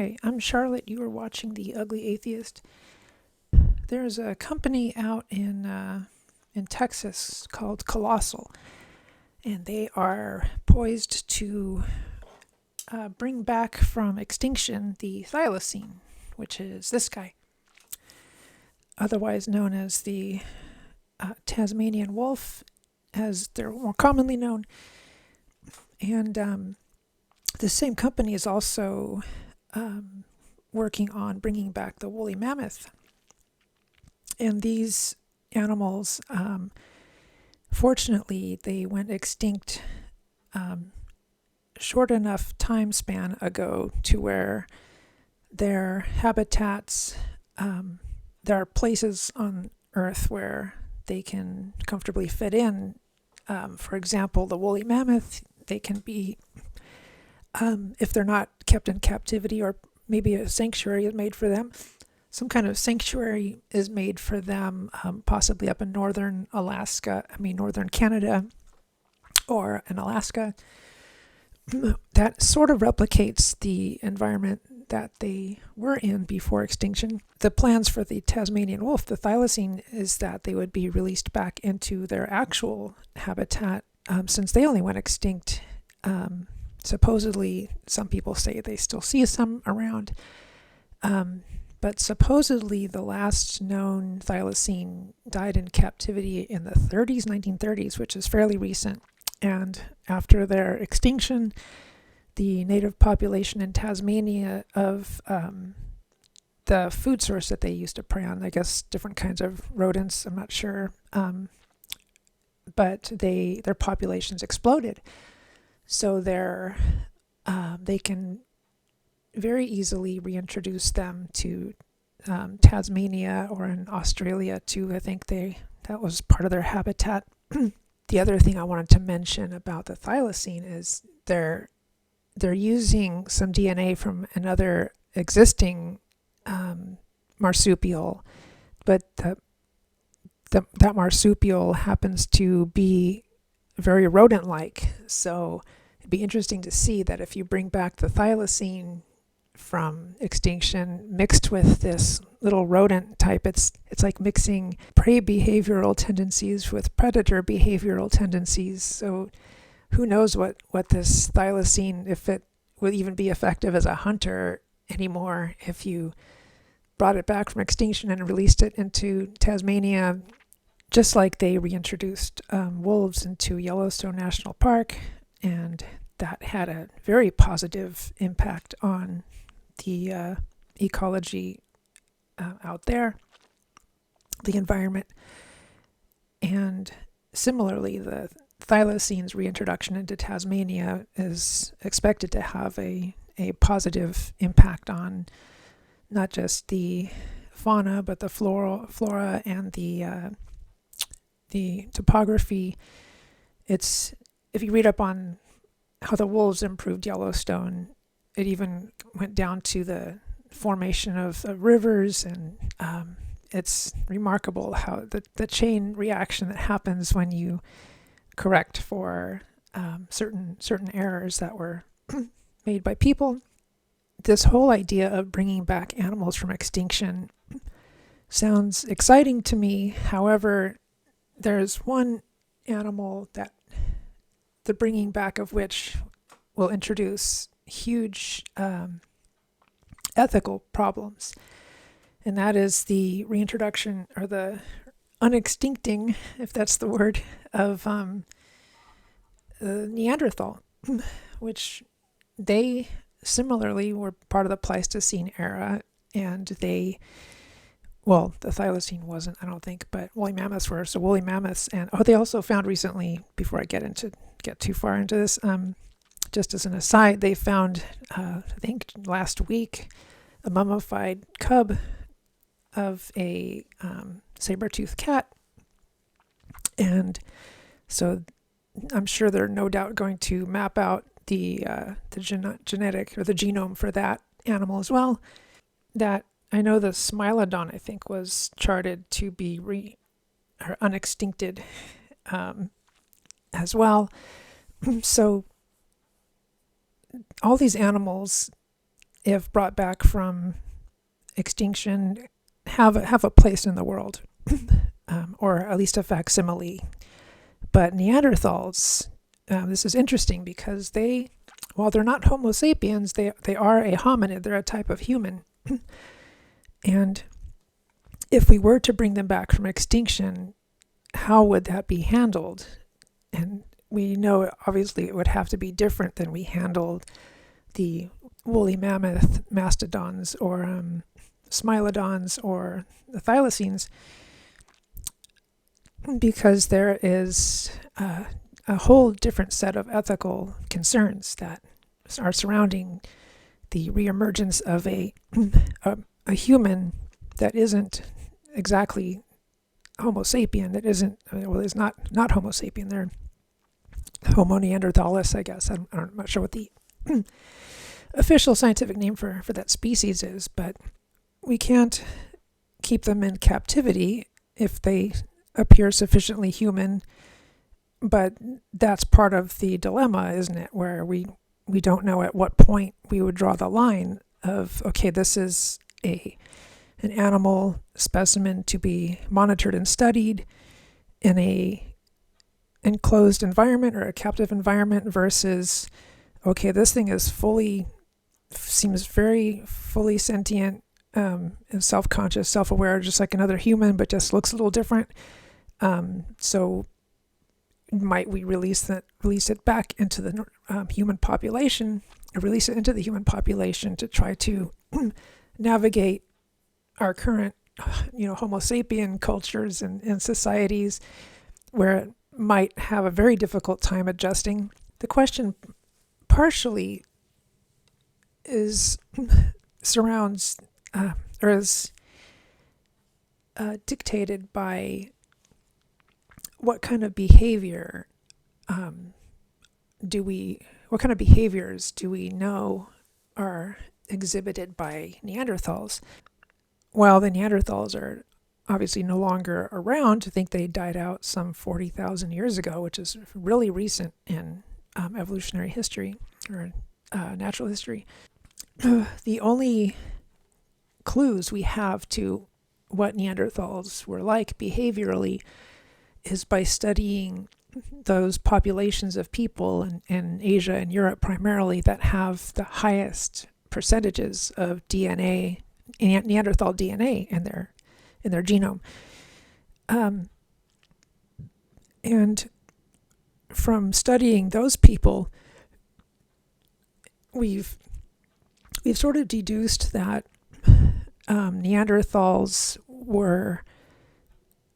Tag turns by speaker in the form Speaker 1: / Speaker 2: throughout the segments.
Speaker 1: Hi, I'm Charlotte. You are watching The Ugly Atheist. There's a company out in Texas called Colossal, and they are poised to bring back from extinction the thylacine, which is this guy, otherwise known as the Tasmanian Wolf, as they're more commonly known. And the same company is also working on bringing back the woolly mammoth. And these animals, fortunately, they went extinct short enough time span ago to where their habitats, there are places on Earth where they can comfortably fit in. For example, the woolly mammoth, they can be, if they're not kept in captivity, or maybe a sanctuary is made for them. Some kind of sanctuary is made for them, possibly up in northern Canada or in Alaska. That sort of replicates the environment that they were in before extinction. The plans for the Tasmanian wolf, the thylacine, is that they would be released back into their actual habitat, since they only went extinct. Supposedly, some people say they still see some around. But supposedly the last known thylacine died in captivity in the 1930s, which is fairly recent. And after their extinction, the native population in Tasmania of the food source that they used to prey on, I guess different kinds of rodents, I'm not sure, but their populations exploded. So they can very easily reintroduce them to Tasmania or in Australia too. I think that was part of their habitat. The other thing I wanted to mention about the thylacine is they're using some DNA from another existing marsupial, but that marsupial happens to be very rodent-like. So it'd be interesting to see that if you bring back the thylacine from extinction mixed with this little rodent type, it's like mixing prey behavioral tendencies with predator behavioral tendencies. So who knows what this thylacine, if it would even be effective as a hunter anymore, if you brought it back from extinction and released it into Tasmania, just like they reintroduced wolves into Yellowstone National Park, and that had a very positive impact on the ecology out there, the environment. And similarly, the thylacine's reintroduction into Tasmania is expected to have a positive impact on not just the fauna, but the flora and the topography. If you read up on how the wolves improved Yellowstone, it even went down to the formation of rivers, and it's remarkable how the chain reaction that happens when you correct for certain errors that were made by people. This whole idea of bringing back animals from extinction sounds exciting to me. However, there's one animal that the bringing back of which will introduce huge ethical problems, and that is the reintroduction, or the unextincting, if that's the word, of the Neanderthal, which they similarly were part of the Pleistocene era, and the thylacine wasn't, I don't think, but woolly mammoths were. So woolly mammoths, and they also found recently, before I get too far into this, just as an aside, they found, I think last week, a mummified cub of a saber-toothed cat. And so I'm sure they're no doubt going to map out the genetic, or the genome for that animal as well. That I know the Smilodon, I think, was charted to be unextincted as well. So all these animals if brought back from extinction, have a place in the world, or at least a facsimile. But Neanderthals, this is interesting because while they're not Homo sapiens, they are a hominid. They're a type of human. And if we were to bring them back from extinction, how would that be handled? And we know obviously it would have to be different than we handled the woolly mammoth mastodons or smilodons or the thylacines, because there is a whole different set of ethical concerns that are surrounding the reemergence of a human that isn't exactly Homo sapien, that isn't, well, is not Homo sapien. They're Homo neanderthalis, I guess. I'm not sure what the official scientific name for that species is, but we can't keep them in captivity if they appear sufficiently human. But that's part of the dilemma, isn't it? Where we don't know at what point we would draw the line of, okay, this is an animal specimen to be monitored and studied in a enclosed environment or a captive environment versus, okay, this thing seems very fully sentient, and self-conscious, self-aware, just like another human, but just looks a little different. So might we release it back into the human population, or release it into the human population to try to navigate our current, Homo sapien cultures and societies, where it might have a very difficult time adjusting. The question partially surrounds or is dictated by what kind of behavior what kind of behaviors do we know are exhibited by Neanderthals? While the Neanderthals are obviously no longer around, I think they died out some 40,000 years ago, which is really recent in evolutionary history or natural history. The only clues we have to what Neanderthals were like behaviorally is by studying those populations of people in Asia and Europe primarily that have the highest percentages of DNA, Neanderthal DNA in their genome. And from studying those people, we've sort of deduced that Neanderthals were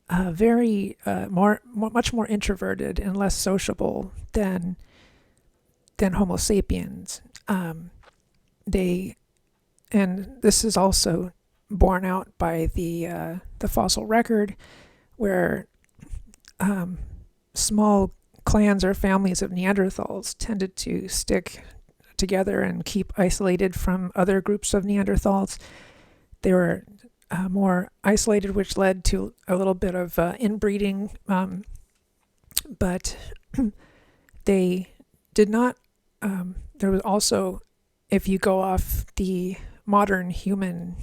Speaker 1: much more introverted and less sociable than Homo sapiens. And this is also borne out by the fossil record, where small clans or families of Neanderthals tended to stick together and keep isolated from other groups of Neanderthals. They were more isolated, which led to a little bit of inbreeding, but they did not. There was also, if you go off the modern human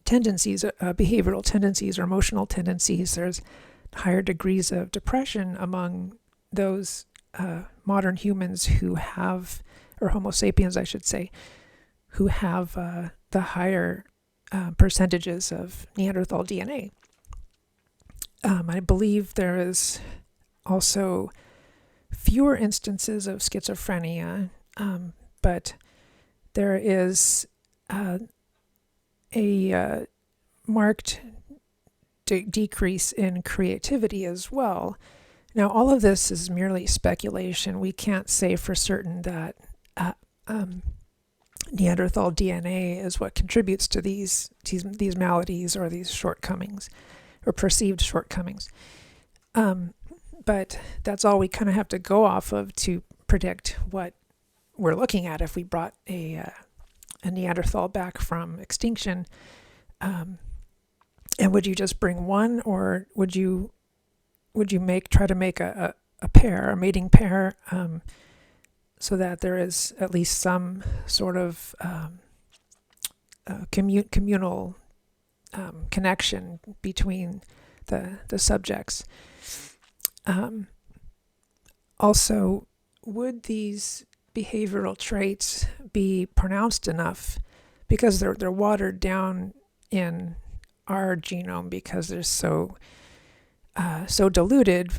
Speaker 1: tendencies, behavioral tendencies or emotional tendencies, there's higher degrees of depression among those modern humans who have, or Homo sapiens, I should say, who have the higher percentages of Neanderthal DNA. I believe there is also fewer instances of schizophrenia, but there is a marked decrease in creativity as well. Now, all of this is merely speculation. We can't say for certain that Neanderthal DNA is what contributes to these maladies or these shortcomings or perceived shortcomings. But that's all we kind of have to go off of to predict what we're looking at if we brought a Neanderthal back from extinction. And would you just bring one, or would you try to make a pair, a mating pair, so that there is at least some sort of communal connection between the subjects. Also, would these behavioral traits be pronounced enough, because they're watered down in our genome because they're so diluted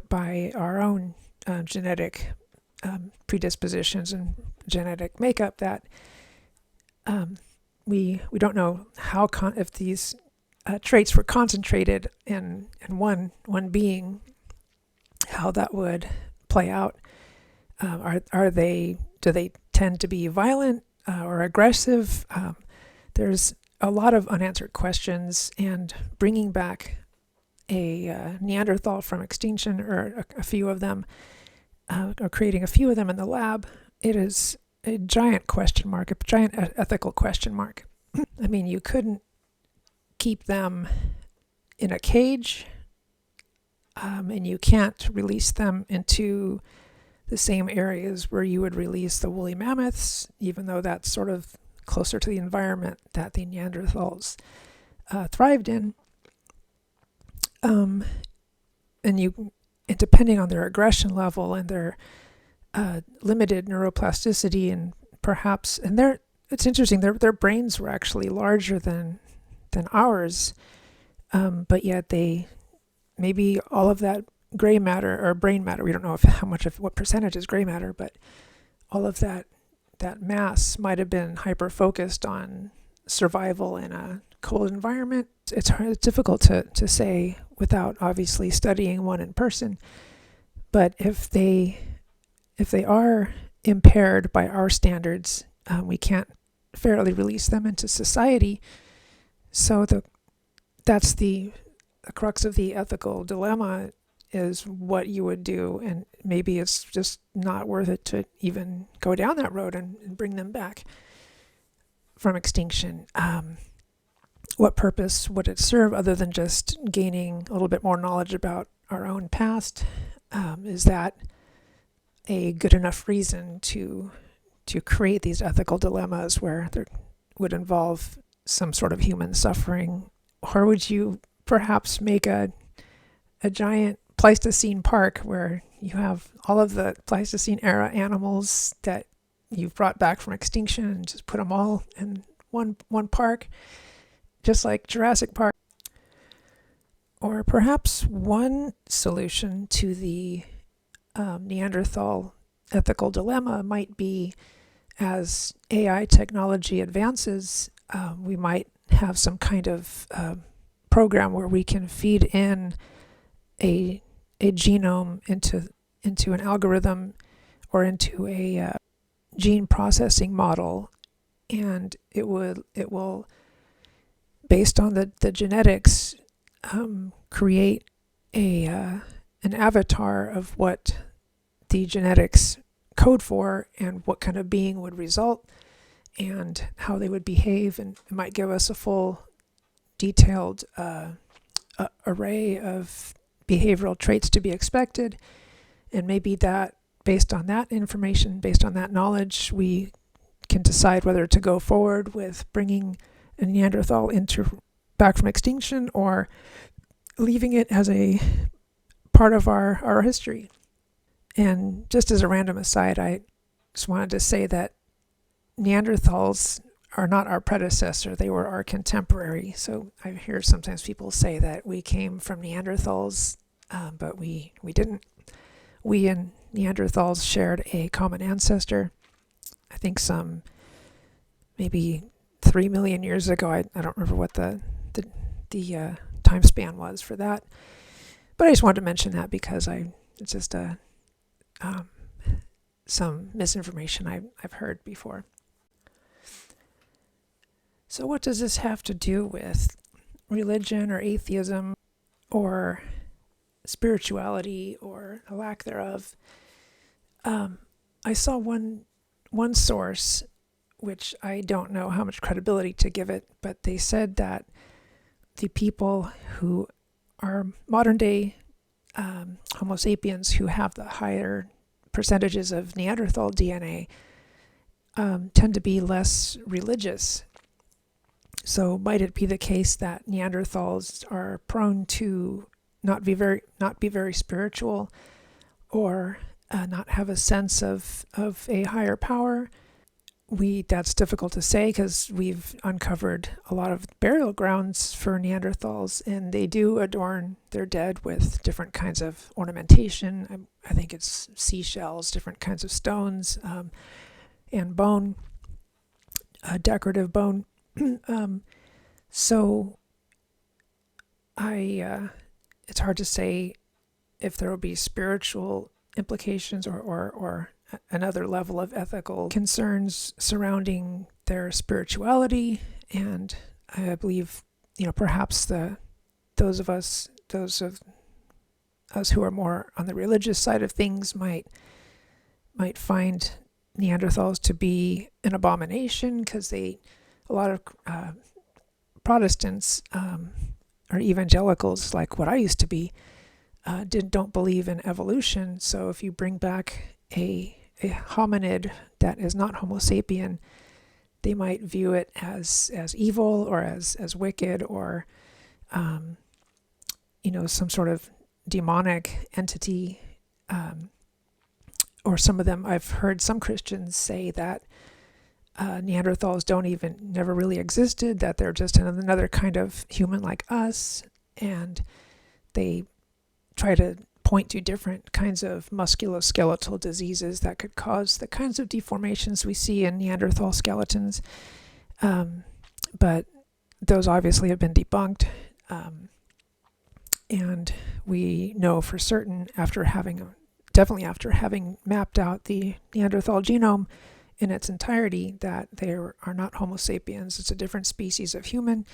Speaker 1: by our own genetic predispositions and genetic makeup, that we don't know how if these traits were concentrated in one being, how that would play out. Do they tend to be violent or aggressive? There's a lot of unanswered questions, and bringing back a Neanderthal from extinction, or a few of them, or creating a few of them in the lab, it is a giant question mark, a giant ethical question mark. I mean, you couldn't keep them in a cage, and you can't release them into the same areas where you would release the woolly mammoths, even though that's sort of closer to the environment that the Neanderthals thrived in. And depending on their aggression level and their limited neuroplasticity, and perhaps, and it's interesting, their brains were actually larger than ours, but yet maybe all of that gray matter or brain matter, we don't know what percentage is gray matter, but all of that mass might have been hyper focused on survival in a cold environment. It's difficult to say without obviously studying one in person. But if they are impaired by our standards, we can't fairly release them into society. So that's the crux of the ethical dilemma, is what you would do, and maybe it's just not worth it to even go down that road and bring them back from extinction. What purpose would it serve other than just gaining a little bit more knowledge about our own past? Is that a good enough reason to create these ethical dilemmas where there would involve some sort of human suffering? Or would you perhaps make a giant Pleistocene park where you have all of the Pleistocene era animals that you've brought back from extinction and just put them all in one park, just like Jurassic Park? Or perhaps one solution to the Neanderthal ethical dilemma might be, as AI technology advances, we might have some kind of program where we can feed in a genome into an algorithm or into a gene processing model, and it will, based on the genetics, create an avatar of what the genetics code for and what kind of being would result and how they would behave, and it might give us a full detailed array of behavioral traits to be expected. And maybe that, based on that information, based on that knowledge, we can decide whether to go forward with bringing a Neanderthal back from extinction, or leaving it as a part of our history. And just as a random aside, I just wanted to say that Neanderthals are not our predecessor, they were our contemporary. So I hear sometimes people say that we came from Neanderthals, but we didn't. We and Neanderthals shared a common ancestor. I think maybe 3 million years ago. I don't remember what the time span was for that, but I just wanted to mention that because it's just some misinformation I've heard before. So what does this have to do with religion or atheism or spirituality or a lack thereof? I saw one source, which I don't know how much credibility to give it, but they said that the people who are modern day Homo sapiens, who have the higher percentages of Neanderthal DNA tend to be less religious. So might it be the case that Neanderthals are prone to not be very spiritual, or not have a sense of a higher power? That's difficult to say because we've uncovered a lot of burial grounds for Neanderthals, and they do adorn their dead with different kinds of ornamentation. I think it's seashells, different kinds of stones, and bone, decorative bone. So it's hard to say if there will be spiritual implications or another level of ethical concerns surrounding their spirituality. And I believe, perhaps those of us who are more on the religious side of things might find Neanderthals to be an abomination, because a lot of Protestants or evangelicals, like what I used to be, don't believe in evolution. So if you bring back a hominid that is not Homo sapien, they might view it as evil, or as wicked, or some sort of demonic entity. Or some of them, I've heard some Christians say that Neanderthals never really existed, that they're just another kind of human like us, and they try to point to different kinds of musculoskeletal diseases that could cause the kinds of deformations we see in Neanderthal skeletons. But those obviously have been debunked. And we know for certain, after having mapped out the Neanderthal genome in its entirety, that they are not Homo sapiens. It's a different species of human,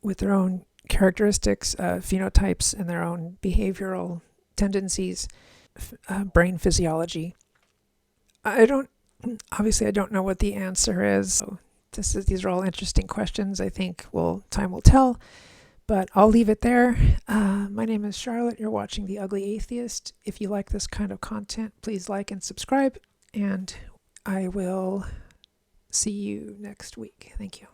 Speaker 1: with their own characteristics, phenotypes, and their own behavioral tendencies, brain physiology. I don't know what the answer is. So these are all interesting questions. I think time will tell, but I'll leave it there. My name is Charlotte. You're watching The Ugly Atheist. If you like this kind of content, please like and subscribe, and I will see you next week. Thank you.